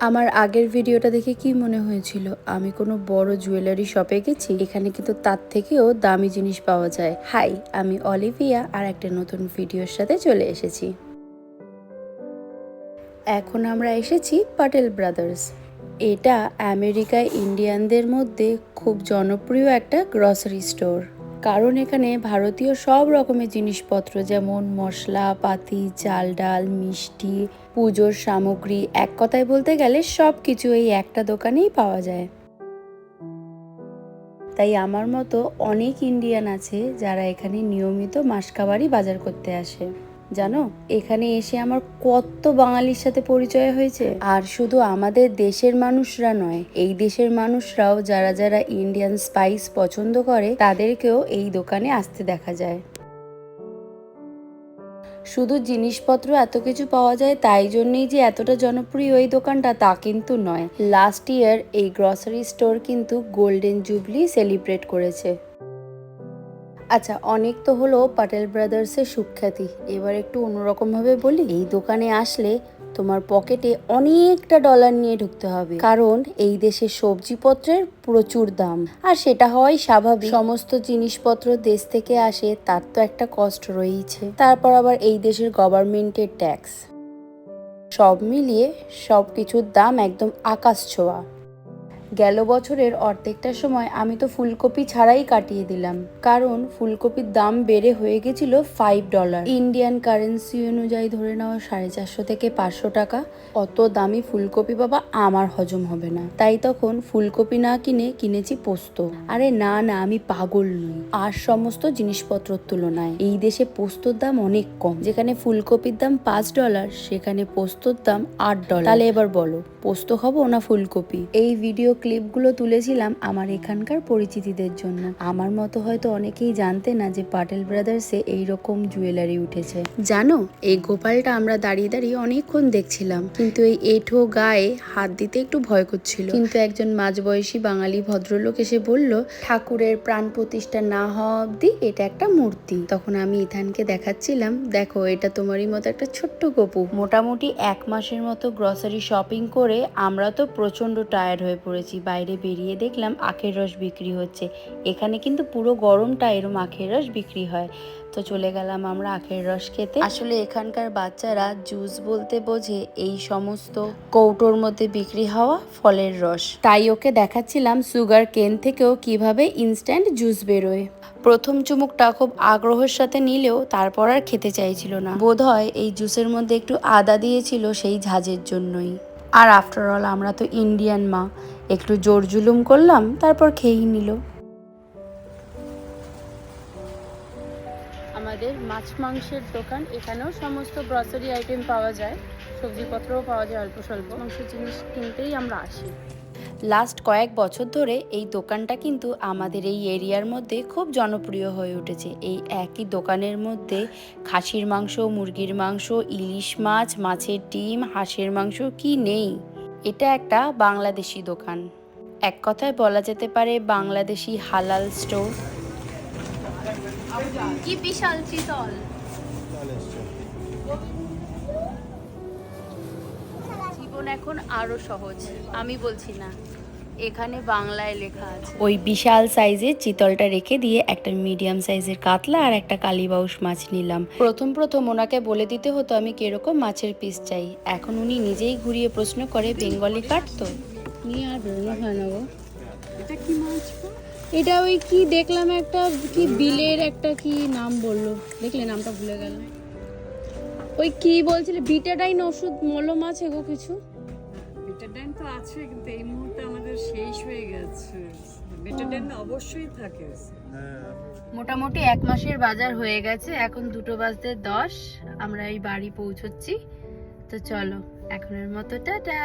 আমার আগের ভিডিওটা দেখে কি মনে হয়েছিল আমি কোনো বড় জুয়েলারি শপে গেছি? এখানে কিন্তু তার থেকেও দামি জিনিস পাওয়া যায়। হাই, আমি অলিভিয়া আর একটা নতুন ভিডিওর সাথে চলে এসেছি। এখন আমরা এসেছি পাটেল ব্রাদার্স। এটা আমেরিকায় ইন্ডিয়ানদের মধ্যে খুব জনপ্রিয় একটা গ্রসারি স্টোর। কারণ এখানে ভারতীয় সব রকমের জিনিসপত্র যেমন মশলা পাতি, চাল ডাল, মিষ্টি, পুজোর সামগ্রী, এক কথায় বলতে গেলে সব কিছু এই একটা দোকানেই পাওয়া যায়। তাই আমার মতো অনেক ইন্ডিয়ান আছে যারা এখানে নিয়মিত মাসকাবারি বাজার করতে আসে। জানো, এখানে এসে আমার কত বাঙালির সাথে পরিচয় হয়েছে। আর শুধু আমাদের দেশের মানুষরা নয়, এই দেশের মানুষরাও যারা যারা ইন্ডিয়ান স্পাইস পছন্দ করে তাদেরকেও এই দোকানে আসতে দেখা যায়। শুধু জিনিসপত্র এত কিছু পাওয়া যায় তাই জন্যই যে এতটা জনপ্রিয় এই দোকানটা তা কিন্তু নয়। লাস্ট ইয়ার এই গ্রসারি স্টোর কিন্তু গোল্ডেন জুবলি সেলিব্রেট করেছে। আচ্ছা, অনেক তো হলো পাটেল ব্রাদার্সের সুখ্যাতি, এবার একটু অন্যরকমভাবে বলি। এই দোকানে আসলে তোমার পকেটে অনেকটা ডলার নিয়ে ঢুকতে হবে, কারণ এই দেশে সবজিপত্রের প্রচুর দাম। আর সেটা হওয়াই স্বাভাবিক, সমস্ত জিনিসপত্র দেশ থেকে আসে, তার তো একটা কষ্ট রয়েছে। তারপর আবার এই দেশের গভর্নমেন্টের ট্যাক্স, সব মিলিয়ে সব কিছুর দাম একদম আকাশ ছোঁয়া। গেল বছরের অর্ধেকটা সময় আমি তো ফুলকপি ছাড়াই কাটিয়ে দিলাম, কারণ ফুলকপির দাম বেড়ে হয়ে গেছিল $5। ইন্ডিয়ান কারেন্সি অনুযায়ী ধরে নেওয়া 450 থেকে 500 টাকা। অত দামি ফুলকপি বাবা আমার হজম হবে না, তাই তখন ফুলকপি না কিনে কিনেছি পোস্ত। আরে না না, আমি পাগল নই। আর সমস্ত জিনিসপত্রের তুলনায় এই দেশে পোস্তর দাম অনেক কম। যেখানে ফুলকপির দাম $5, সেখানে পোস্তর দাম $8। তাহলে এবার বলো, পোস্ত খাবো না ফুলকপি? এই ভিডিও ক্লিপগুলো তুলেছিলাম আমার এখানকার পরিচিতিদের জন্য। আমার মতো হয়তো অনেকেই জানতে না যে পাটেল ব্রাদার্সে এইরকম জুয়েলারি উঠেছে। জানো, এই গোপালটা আমরা দাঁড়িয়ে দাঁড়িয়ে অনেকক্ষণ দেখছিলাম, কিন্তু এই এঁঠো গায়ে হাত দিতে একটু ভয় করছিল। কিন্তু একজন মাঝবয়সী বাঙালি ভদ্রলোক এসে বলল, ঠাকুরের প্রাণ প্রতিষ্ঠা না হওয়া অব্দি এটা একটা মূর্তি। তখন আমি ইথানকে দেখাচ্ছিলাম, দেখো এটা তোমারই মতো একটা ছোট্ট গপু। মোটামুটি 1 মাসের মতো গ্রসারি শপিং করে আমরা তো প্রচন্ড টায়ার্ড হয়ে পড়েছি। বাইরে বেরিয়ে দেখলাম আখের রস বিক্রি হচ্ছে। এখানে কিন্তু পুরো গরমটা এরম আখের রস বিক্রি হয়। তো চলে গেলাম আমরা আখের রস খেতে। আসলে এখানকার বাচ্চারা জুস বলতে বোঝে এই সমস্ত কৌটোর মধ্যে বিক্রি হওয়া ফলের রস। তাই ওকে দেখাচ্ছিলাম সুগার কেন থেকেও কিভাবে ইনস্ট্যান্ট জুস বেরোয়। প্রথম চুমুকটা খুব আগ্রহের সাথে নিলেও তারপর আর খেতে চাইছিল না। বোধহয় এই জুসের মধ্যে একটু আদা দিয়েছিল সেই ঝাঁঝের জন্যই। আর আফটার অল আমরা তো ইন্ডিয়ান মা, একটু জোর জুলুম করলাম, তারপর খেয়েই নিল। আমাদের মাছ মাংসের দোকান, এখানেও সমস্ত গ্রসারি আইটেম পাওয়া যায়, সবজিপত্রও পাওয়া যায়, অল্প স্বল্প মাংসের জিনিস কিনতেই আমরা আসি। লাস্ট কয়েক বছর ধরে এই দোকানটা কিন্তু আমাদের এই এরিয়ার মধ্যে খুব জনপ্রিয় হয়ে উঠেছে। এই একই দোকানের মধ্যে খাসির মাংস, মুরগির মাংস, ইলিশ মাছ, মাছের ডিম, হাঁসের মাংস কি নেই। এটা একটা বাংলাদেশি দোকান, এক কথায় বলা যেতে পারে বাংলাদেশি হালাল স্টোর। কি বিশাল চিতল! জীবন এখন আরো সহজ, আমি বলছি না, এখানে বাংলায় লেখা আছে। ওই বিশাল সাইজের চিতলটা রেখে দিয়ে একটা মিডিয়াম সাইজের কাতলা আর একটা কালীবাউস মাছ নিলাম। প্রথম ওনাকে বলে দিতে হতো আমি কিরকম মাছের পিস চাই, এখন উনি নিজেই ঘুরিয়ে প্রশ্ন করে বেঙ্গলি কাট তো নিয়ে আর বেরোনো হয় না গো। এটা কি মাছ? এটা ওই কি দেখলাম একটা কি বিলের একটা কি নাম বললো, দেখলে নামটা ভুলে গেলাম। ওই কি বলছিলে, বিটাডাইন ওষুধ মলম আছে গো কিছু? বেটাডিন তো আছে, কিন্তু এই মুহূর্তে আমাদের শেষ হয়ে গেছে। বেটাডিন অবশ্যই থাকে। মোটামুটি 1 মাসের বাজার হয়ে গেছে, এখন 2:10 আমরা এই বাড়ি পৌঁছচ্ছি। তো চলো, এখনের মতো টাটা।